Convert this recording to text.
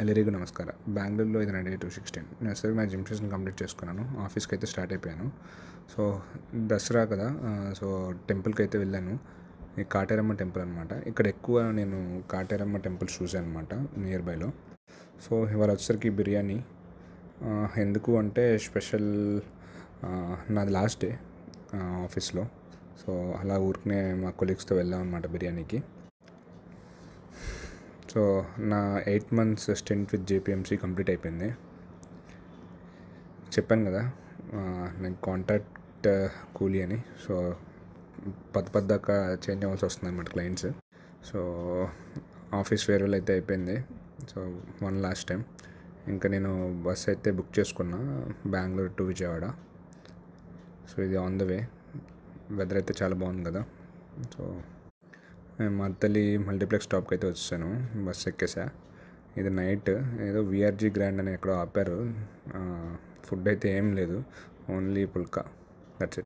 ಎಲ್ಲರಿಗೂ ನಮಸ್ಕಾರ. బెంగళూరులో ఇది నా డే 216. నేను అసలు నా జిమ్ సెషన్ కంప్లీట్ చేసుకున్నాను. ఆఫీస్కి అయితే స్టార్ట్ అయిపోయాను. సో దసరా కదా, సో టెంపుల్కి అయితే వెళ్ళాను. ఈ కాటేరమ్మ టెంపుల్ అనమాట. ఇక్కడ ఎక్కువ నేను కాటేరమ్మ టెంపుల్ చూసాను అనమాట నియర్ బైలో. సో ఇవాళ వచ్చేసరికి బిర్యానీ. ఎందుకు అంటే స్పెషల్, నాది లాస్ట్ డే ఆఫీస్లో. సో అలా ఊరికనే మా కొలీగ్స్తో వెళ్ళాం అనమాట బిర్యానీకి. సో నా 8 months స్టెంట్ విత్ జేపీఎంసీ కంప్లీట్ అయిపోయింది. చెప్పాను కదా, నేను కాంట్రాక్ట్ కూలీ అని. సో దాకా చేంజ్ అవ్వాల్సి వస్తుంది అనమాట క్లయింట్స్. సో ఆఫీస్ ఫేర్వెల్ అయితే అయిపోయింది. సో వన్ లాస్ట్ టైం ఇంకా నేను బస్ అయితే బుక్ చేసుకున్నా, బెంగళూరు టు విజయవాడ. సో ఇది ఆన్ ద వే. వెదర్ అయితే చాలా బాగుంది కదా. సో మద్దలి మల్టీప్లెక్స్ స్టాప్కి అయితే వచ్చాను, బస్ ఎక్కేసా. ఇది నైట్ ఏదో విఆర్జీ గ్రాండ్ అని ఎక్కడో ఆపారు. ఫుడ్ అయితే ఏం లేదు, ఓన్లీ పుల్కా, దట్స్ ఇట్.